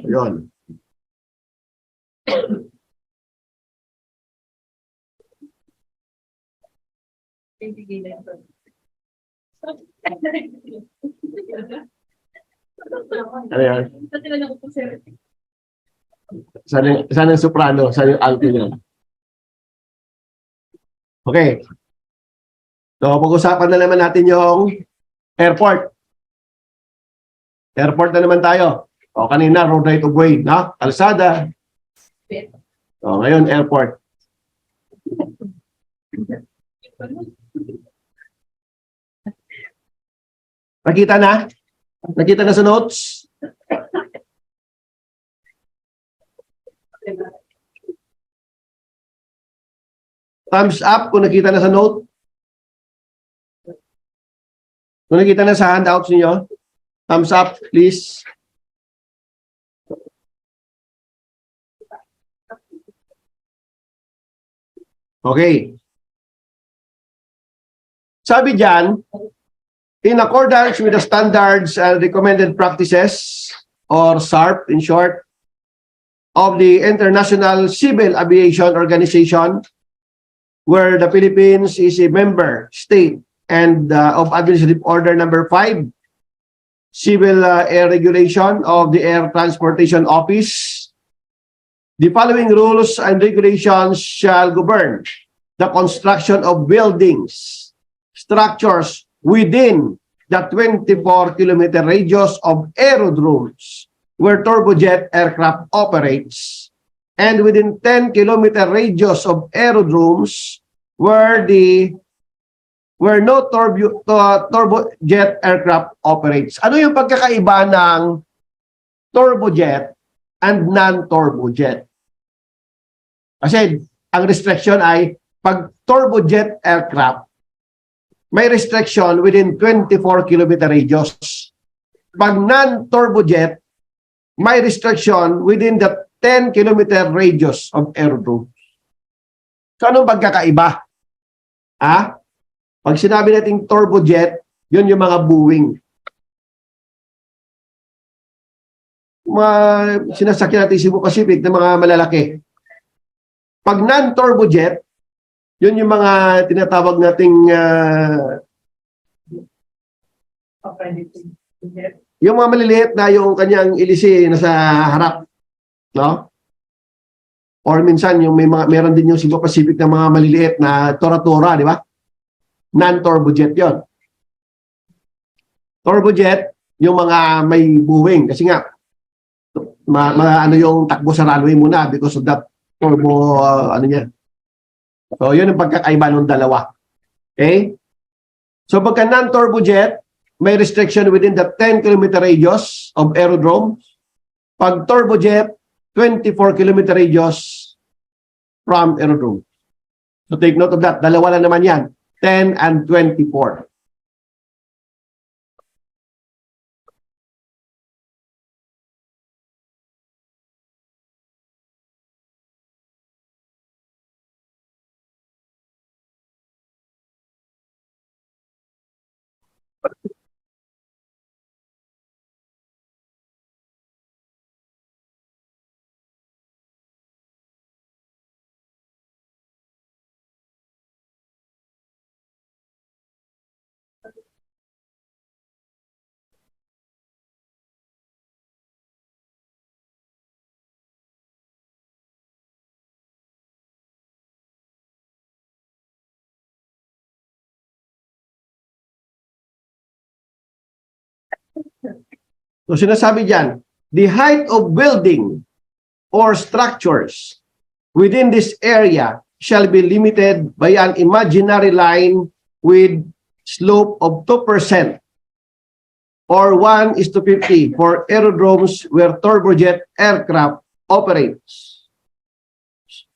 Yun. Ano yan? Saan yung soprano? Saan yung alto niya? Okay. So, pag-usapan na naman natin yung airport. Airport na naman tayo. O, kanina, road right of way, no? Kalsada. O, ngayon, airport. Nakita na? Nakita na sa notes? Thumbs up kung nakita na sa note. Kung nakita na sa handouts niyo, thumbs up, please. Okay. Sabi dyan, in accordance with the standards and recommended practices, or SARP in short, of the International Civil Aviation Organization, where the Philippines is a member state and of Administrative Order Number 5, Civil Air Regulation of the Air Transportation Office, the following rules and regulations shall govern the construction of buildings, structures within the 24-kilometer radius of aerodromes where turbojet aircraft operates, and within 10-kilometer radius of aerodromes where no turbojet aircraft operates. Ano yung pagkakaiba ng turbojet and non-turbojet? Kasi ang restriction ay pag turbojet aircraft, may restriction within 24-kilometer radius. Pag non-turbojet, may restriction within the 10-kilometer radius of aerodrome. So, anong pagkakaiba? Pag sinabi natin turbojet, yun yung mga Boeing. Sinasakyan natin Cebu Pacific na mga malalaki. Pag non-turbojet, yun yung mga tinatawag nating yung mga maliliit na yung kanyang ilisi nasa harap, no? Or minsan yung meron din yung Cebu Pacific na mga maliliit na tora-tora, di ba? Non-turbojet yon. Turbojet, yung mga may Boeing. Kasi nga, ano yung takbo sa runway muna because of that turbo, ano niya. So, yun ang pagkakaiba ng dalawa. Okay? So, pagka non-turbojet, may restriction within the 10-kilometer radius of aerodrome. Pag turbojet, 24-kilometer radius from aerodrome. So, take note of that. Dalawa lang naman yan. 10 and 24. So, sinasabi dyan, the height of building or structures within this area shall be limited by an imaginary line with slope of 2% or 1:50 for aerodromes where turbojet aircraft operates.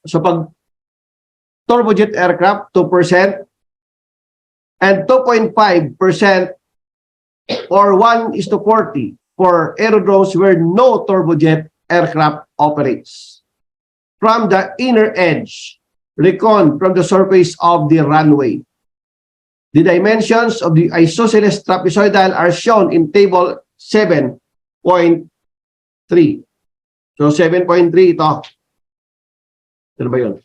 So, pag turbojet aircraft, 2% and 2.5% or 1:40 for aerodromes where no turbojet aircraft operates. From the inner edge, recon from the surface of the runway. The dimensions of the isosceles trapezoidal are shown in table 7.3. So 7.3 ito. Ano ba yun?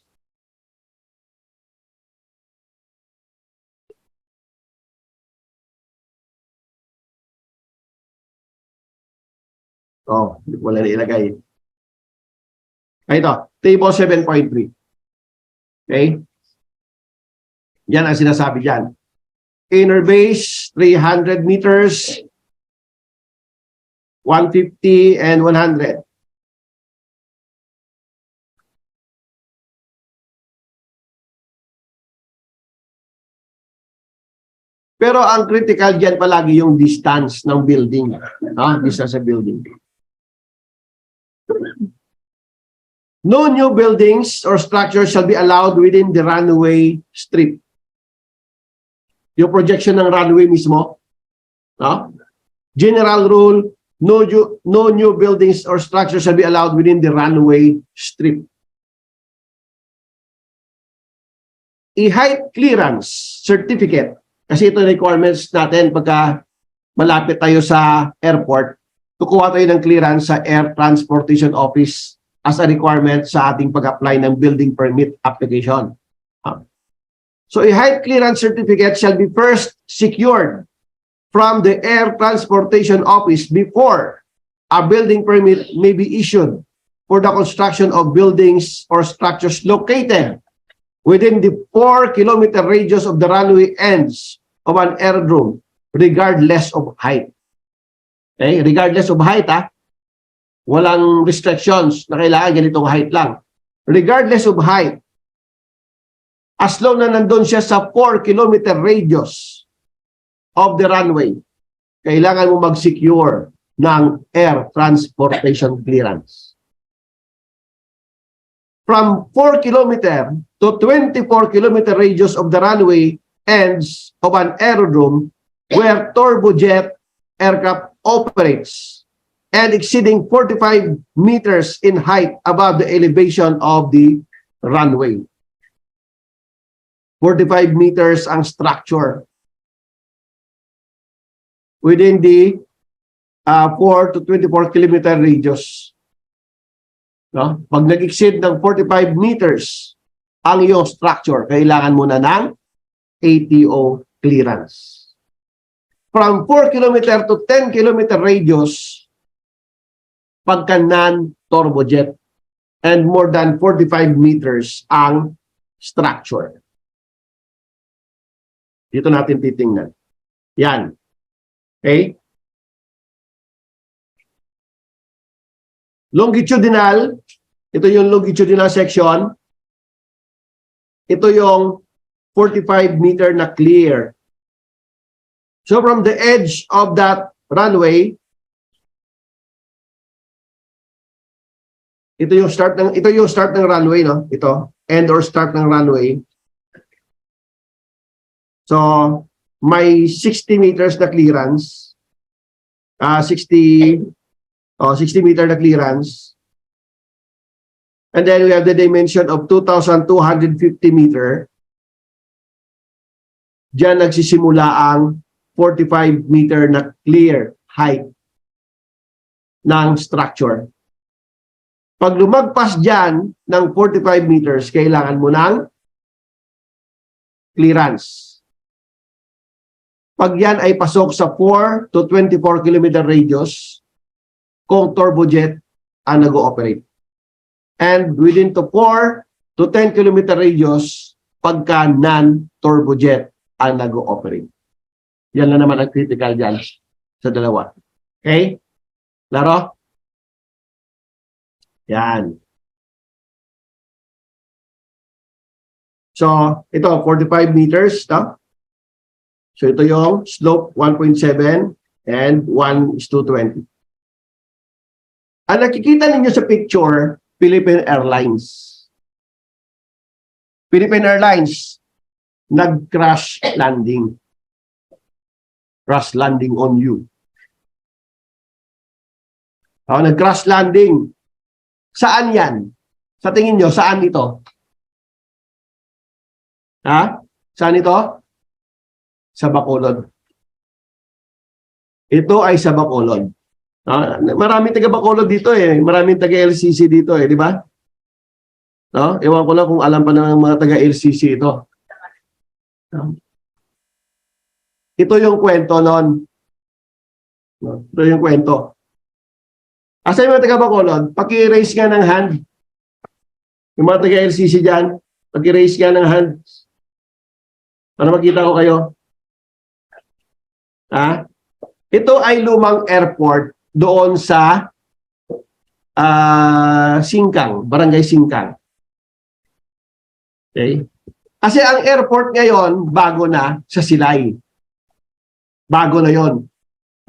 Oh, wala na ilagay. Ay, ito. Table 7.3. Okay? Yan ang sinasabi dyan. Inner base, 300 meters, 150 and 100. Pero ang critical dyan palagi yung distance ng building. Distance sa building. No new buildings or structures shall be allowed within the runway strip. Yung projection ng runway mismo. General rule, no new buildings or structures shall be allowed within the runway strip. I-height clearance certificate. Kasi ito requirements natin pagka malapit tayo sa airport, kukuha tayo ng clearance sa Air Transportation Office as a requirement sa ating pag-apply ng building permit application. So a height clearance certificate shall be first secured from the Air Transportation Office before a building permit may be issued for the construction of buildings or structures located within the 4-kilometer radius of the runway ends of an aerodrome, regardless of height. Okay? Regardless of height, walang restrictions na kailangan ganitong height lang. Regardless of height, as long na nandun siya sa 4-kilometer radius of the runway, kailangan mo mag-secure ng air transportation clearance. From 4-kilometer to 24-kilometer radius of the runway ends of an aerodrome where turbojet aircraft operates and exceeding 45 meters in height above the elevation of the runway. 45 meters ang structure within the 4 to 24 kilometer radius. No? Pag nag-exceed ng 45 meters ang iyong structure, kailangan mo na ng ATO clearance. From 4 kilometer to 10 kilometer radius, pagka non-turbojet, and more than 45 meters ang structure. Dito natin titingnan. Yan. Okay? Longitudinal, ito yung longitudinal section. Ito yung 45 meter na clear. So from the edge of that runway, ito yung start ng runway, no? Ito, end or start ng runway. So may 60 meters na clearance. 60 meter na clearance. And then we have the dimension of 2,250 meter. Diyan nagsisimula ang 45 meter na clear height ng structure. Pag lumagpas dyan ng 45 meters, kailangan mo ng clearance. Pag yan ay pasok sa 4 to 24 kilometer radius, kung turbojet ang nag-ooperate. And within to 4 to 10 kilometer radius, pagka non-turbojet ang nag-ooperate. Yan na naman ang critical dyan sa dalawa. Okay? Laro? Yan. So, ito, 45 meters. No? So, ito yung slope 1.7 and 1:20. Ang nakikita ninyo sa picture, Philippine Airlines. Philippine Airlines, nag-crash landing. Crash landing on you. Nag-crash landing. Saan yan? Sa tingin nyo, saan ito? Saan ito? Sa Bacolod. Ito ay sa Bacolod. Maraming taga Bacolod dito eh. Maraming taga LCC dito eh, di ba? No? Ewan ko lang kung alam pa ng mga taga LCC ito. Ito yung kwento noon. Ito yung kwento. Asa yung mga taga Bacolod? Paki-raise nga ng hand. Yung mga taga LCC dyan, paki-raise nga ng hand. Para makita ko kayo. Ito ay lumang airport doon sa Singkang, Barangay Singkang. Okay? Kasi ang airport ngayon, bago na sa Silay. Bago na yon,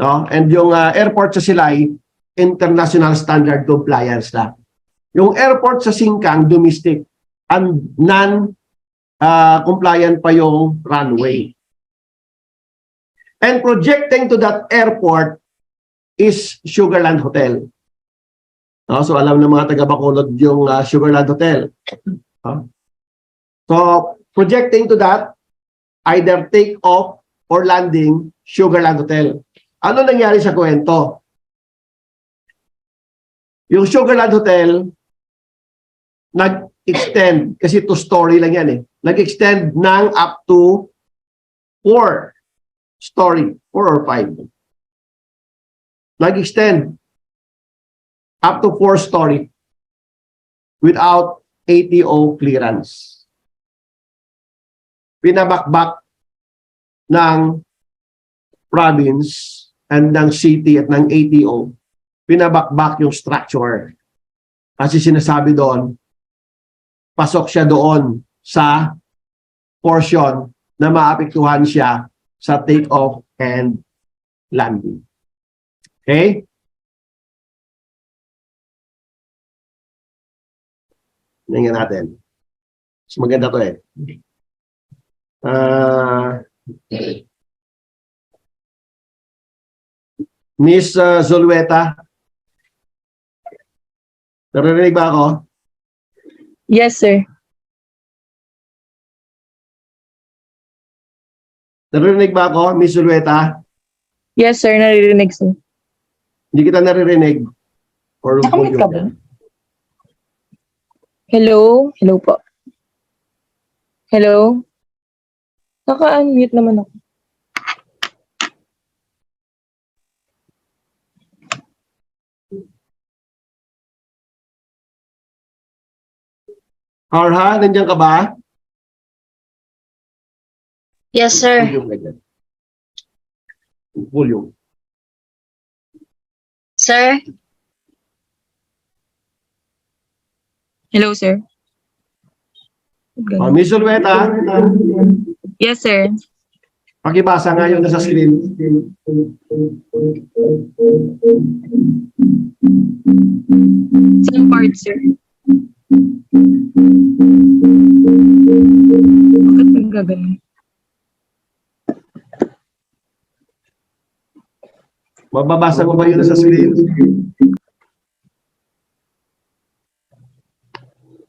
no? And yung airport sa Silay, international standard compliance na. Yung airport sa Singkang, domestic, and non-compliant pa yung runway. And projecting to that airport is Sugarland Hotel. No? So alam ng mga taga Bacolod yung Sugarland Hotel. So projecting to that, either take off or landing, Sugarland Hotel. Ano nangyari sa kwento? Yung Sugarland Hotel, nag-extend, kasi two-story lang yan eh. Nag-extend ng up to 4 or 5. Nag-extend up to 4 story without ATO clearance. Pinabakbak ng province and ng city at ng ATO. Pinabakbak yung structure. Kasi sinasabi doon, pasok siya doon sa portion na maapektuhan siya sa take-off and landing. Okay? Tingnan natin. Mas maganda to eh. Miss Zulueta, narinig ba ako? Yes, sir. Narinig ba ako, Miss Zulueta? Yes, sir. Naririnig, sir. Hindi kita naririnig. Or Nakamute ka ba? Hello? Hello po. Hello? Naka-unmute naman ako. Arha, nandiyan ka ba? Yes, sir. Volume. Sir? Hello, sir. Miss Zulueta, Yes, sir. pakibasa nga yun sa screen. Saan part, sir? Bakit ang gagaling? Mababasa mo ba yun sa screen?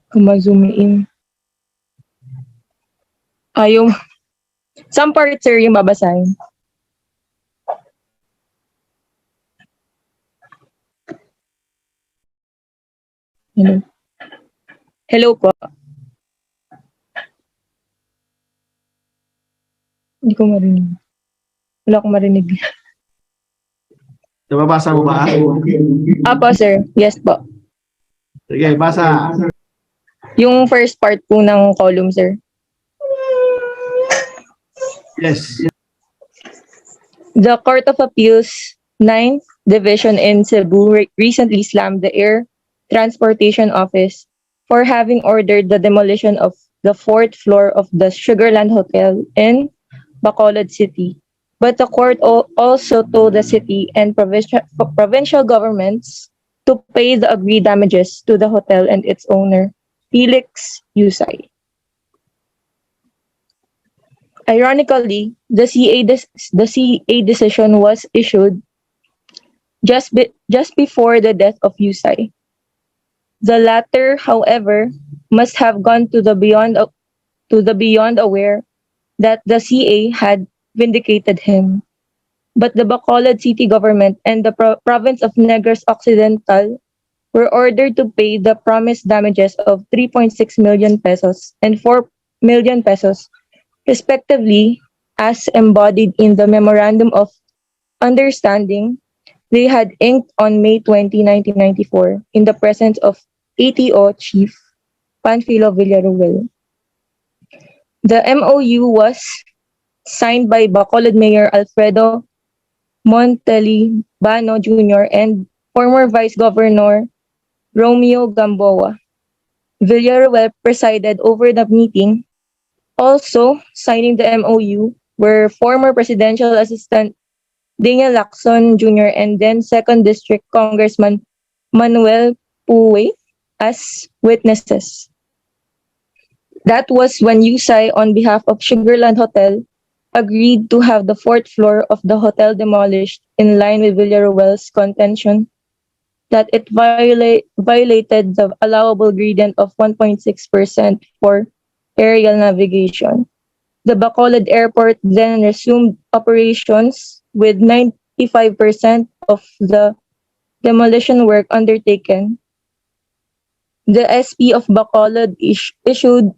Kung ma-zoom in. Yung... Some part, sir, yung babasahin. Hello. Hello po. Hindi ko marinig. Wala akong marinig. Nababasa mo ba? Apo, sir. Yes po. Sige, basa. Yung first part po ng column, sir. Yes. The Court of Appeals 9th Division in Cebu recently slammed the Air Transportation Office for having ordered the demolition of the 4th floor of the Sugarland Hotel in Bacolod City. But the court also told the city and provincial governments to pay the agreed damages to the hotel and its owner, Felix Yusay. Ironically, the CA decision was issued just before the death of Yusay. The latter, however, must have gone to the beyond aware that the CA had vindicated him. but the Bacolod city government and the province of Negros Occidental were ordered to pay the promised damages of 3.6 million pesos and 4 million pesos, respectively, as embodied in the Memorandum of Understanding they had inked on May 20, 1994, in the presence of ATO Chief Panfilo Villaruel. The MOU was signed by Bacolod Mayor Alfredo Montelibano Jr. and former Vice Governor Romeo Gamboa. Villaruel presided over the meeting. Also signing the MOU were former Presidential Assistant Daniel Lacson Jr. and then 2nd District Congressman Manuel Puwe as witnesses. That was when USAI, on behalf of Sugarland Hotel, agreed to have the fourth floor of the hotel demolished in line with Villaruel's contention that it violated the allowable gradient of 1.6% for aerial navigation. The Bacolod Airport then resumed operations with 95% of the demolition work undertaken. The SP of Bacolod issued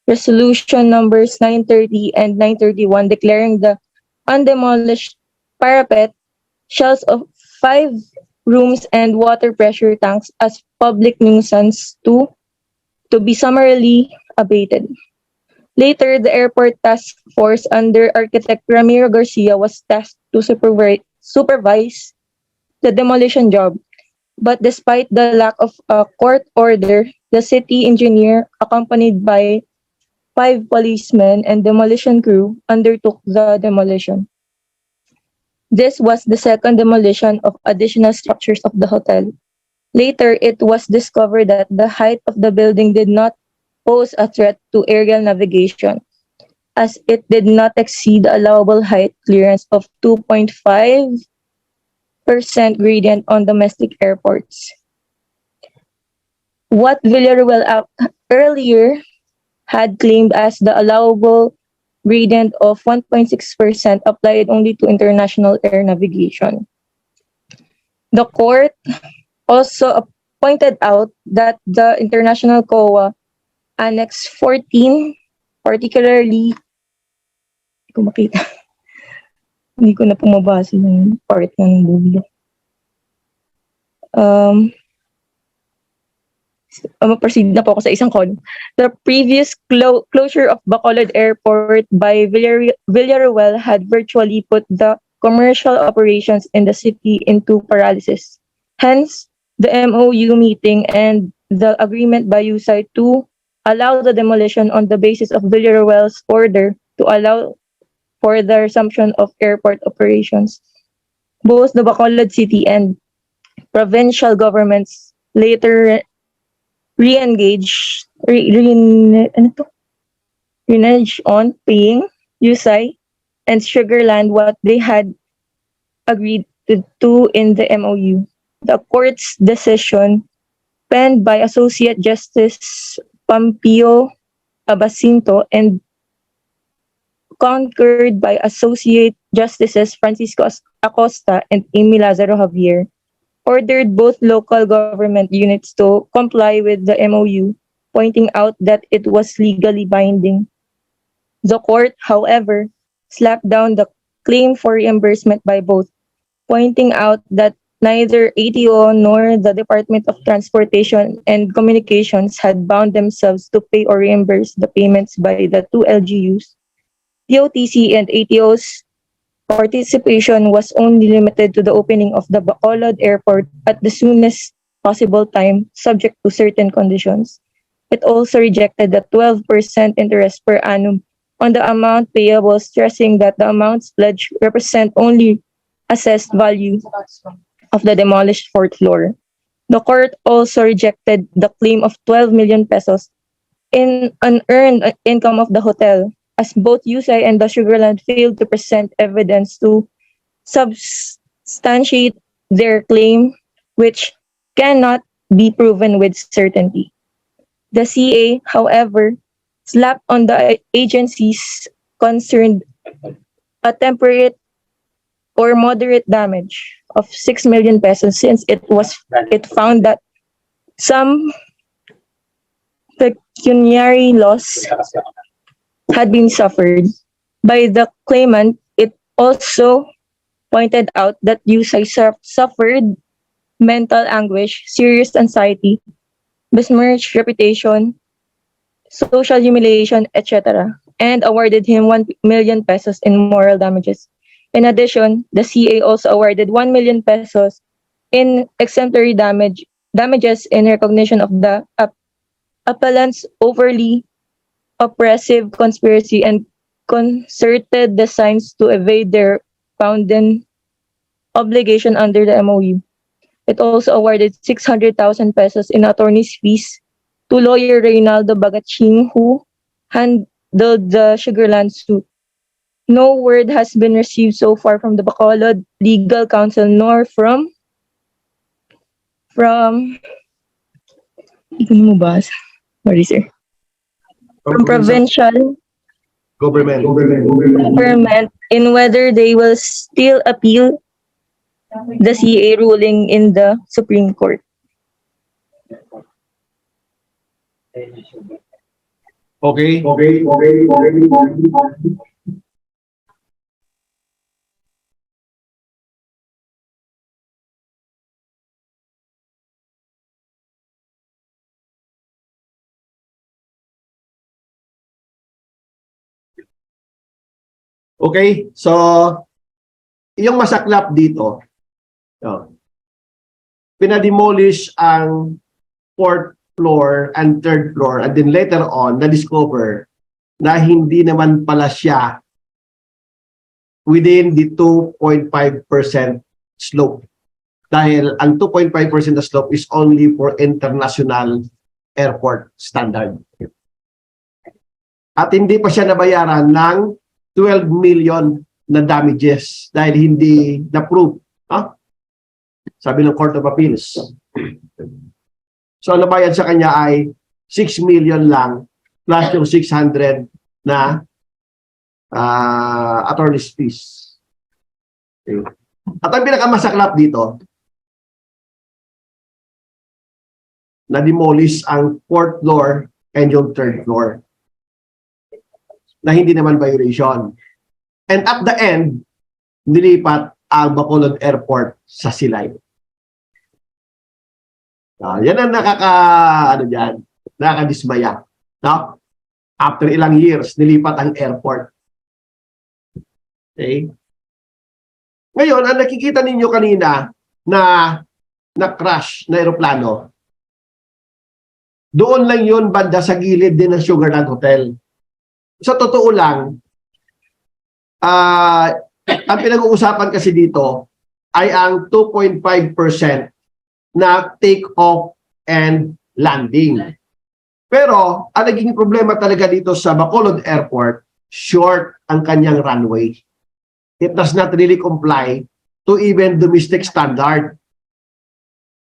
resolution numbers 930 and 931 declaring the undemolished parapet, shells of 5 rooms and water pressure tanks as public nuisance to be summarily abated. Later, the airport task force under architect Ramiro Garcia was tasked to supervise the demolition job. But despite the lack of a court order, the city engineer, accompanied by 5 policemen and demolition crew, undertook the demolition. This was the second demolition of additional structures of the hotel. Later, it was discovered that the height of the building did not pose a threat to aerial navigation, as it did not exceed the allowable height clearance of 2.5% gradient on domestic airports. What Villaruel earlier had claimed as the allowable gradient of 1.6% applied only to international air navigation. The court also pointed out that the International COA Annex 14, particularly, hindi ko makita, hindi ko na pumabasa yung part ng dulo. Proceed na po ako sa isang column. The previous closure of Bacolod Airport by Villaruel had virtually put the commercial operations in the city into paralysis. Hence, the MOU meeting and the agreement by USAI to allow the demolition on the basis of Villaruel's order to allow for the resumption of airport operations. Both the Bacolod City and provincial governments later re-engaged on paying USAI and Sugarland what they had agreed to in the MOU. The court's decision, penned by Associate Justice Pampio Abacinto and concurred by Associate Justices Francisco Acosta and Amy Lazaro Javier, ordered both local government units to comply with the MOU, pointing out that it was legally binding. The court, however, slapped down the claim for reimbursement by both, pointing out that neither ATO nor the Department of Transportation and Communications had bound themselves to pay or reimburse the payments by the two LGUs. DOTC and ATO's participation was only limited to the opening of the Bacolod Airport at the soonest possible time, subject to certain conditions. It also rejected the 12% interest per annum on the amount payable, stressing that the amounts pledged represent only assessed value of the demolished fourth floor. The court also rejected the claim of 12 million pesos in unearned income of the hotel, as both USAI and the Sugarland failed to present evidence to substantiate their claim, which cannot be proven with certainty. The CA, however, slapped on the agencies concerned a temperate or moderate damage of 6 million pesos since it found that some pecuniary loss had been suffered by the claimant. It also pointed out that Yusay suffered mental anguish, serious anxiety, besmirched reputation, social humiliation, etc., and awarded him 1 million pesos in moral damages. In addition, the CA also awarded 1 million pesos in exemplary damages in recognition of the appellant's overly oppressive conspiracy and concerted designs to evade their bounden obligation under the MOU. It also awarded 600,000 pesos in attorney's fees to lawyer Reynaldo Bagaching, who handled the Sugarland suit. No word has been received so far from the Bacolod Legal Counsel nor from what is it? From provincial government in whether they will still appeal the CA ruling in the Supreme Court. Okay. Okay, so yung masaklap dito, pinademolish ang 4th floor and 3rd floor, and then later on, na-discover na hindi naman pala siya within the 2.5% slope. Dahil ang 2.5% na slope is only for international airport standard. At hindi pa siya nabayaran ng 12 million na damages dahil hindi na-prove. Sabi ng Court of Appeals. So, ang nabayad sa kanya ay 6 million lang plus yung 600 na attorney's fees. Okay. At ang pinakamasaklap dito, na-demolish ang 4th floor and yung 3rd floor na hindi naman violation. And at the end, nilipat ang Bacolod Airport sa Silay. Yan ang nakakadismaya. No? After ilang years, nilipat ang airport. Okay? Ngayon, ang nakikita ninyo kanina na crash na aeroplano, doon lang yun banda sa gilid din ng Sugarland Hotel. Sa totoo lang, ang pinag-uusapan kasi dito ay ang 2.5% na take-off and landing. Pero, ang naging problema talaga dito sa Bacolod Airport, short ang kanyang runway. It does not really comply to even domestic standard.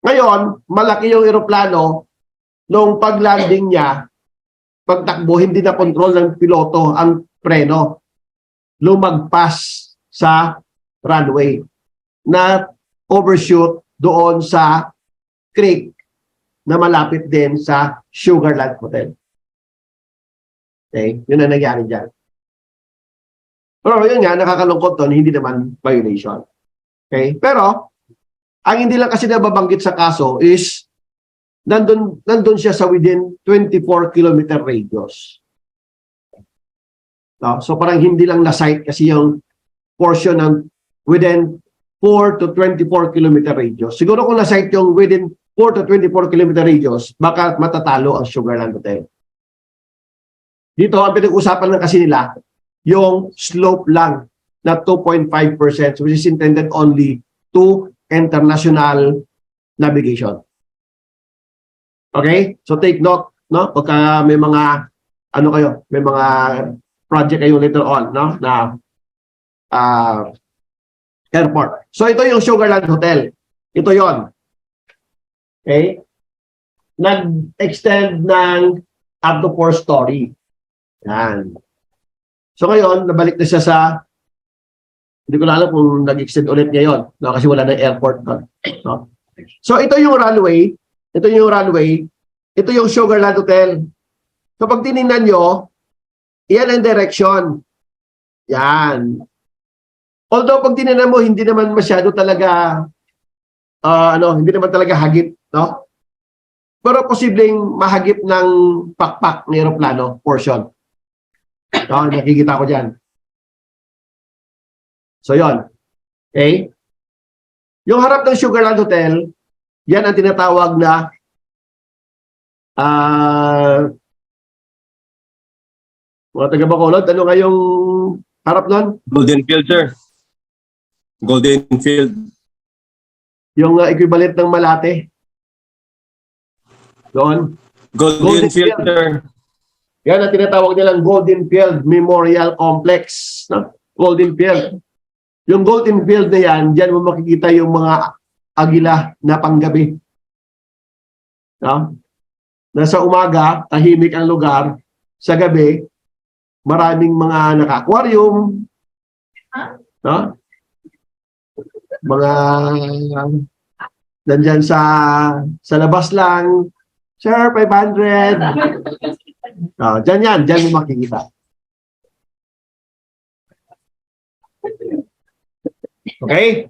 Ngayon, malaki yung eroplano, nung pag-landing niya, pagtakbo, hindi na control ng piloto ang preno. Lumagpas sa runway na overshoot doon sa creek na malapit din sa Sugarland Hotel. Okay? Yun ang nangyari dyan. Pero yun nga, nakakalungkot doon, hindi naman violation. Okay? Pero, ang hindi lang kasi nababanggit sa kaso is nandun siya sa within 24 kilometer radius. No? So parang hindi lang na-cite kasi yung portion ng within 4 to 24 kilometer radius. Siguro kung na-cite yung within 4 to 24 kilometer radius, baka matatalo ang Sugarland Hotel. Dito, ang pinag-usapan lang kasi nila, yung slope lang na 2.5%, which is intended only to international navigation. Okay? So take note, no? Pagka may mga may mga project kayo later on, no? Na airport. So ito yung Sugarland Hotel. Ito 'yon. Okay? Nag-extend ng up to 4 story. Yan. So ngayon, nabalik na siya sa Hindi ko na alam kung nag-extend ulit ngayon, no? Kasi wala na airport. No? So ito yung runway. Ito yung runway. Ito yung Sugarland Hotel. Kapag tinignan nyo, yan ang direction. Yan. Although pag tinignan mo, hindi naman masyado talaga, hindi naman talaga hagip, no? Pero posibleng mahagip ng pakpak ng aeroplano portion. No, nakikita ko dyan. So, yon. Okay? Yung harap ng Sugarland Hotel, yan ang tinatawag na mga taga-Bacolod, ano nga yung harap nun? Golden Field, sir. Golden Field. Yung equivalent ng Malate. Doon. Golden Field, sir. Yan ang tinatawag nilang Golden Field Memorial Complex. No? Golden Field. Yung Golden Field na yan, dyan mo makikita yung mga agila na panggabi. No? Nasa umaga, tahimik ang lugar. Sa gabi, maraming mga naka-aquarium. No? Mga nandyan sa labas lang. Sir, 500. Dyan yan. Dyan mo makikita. Okay?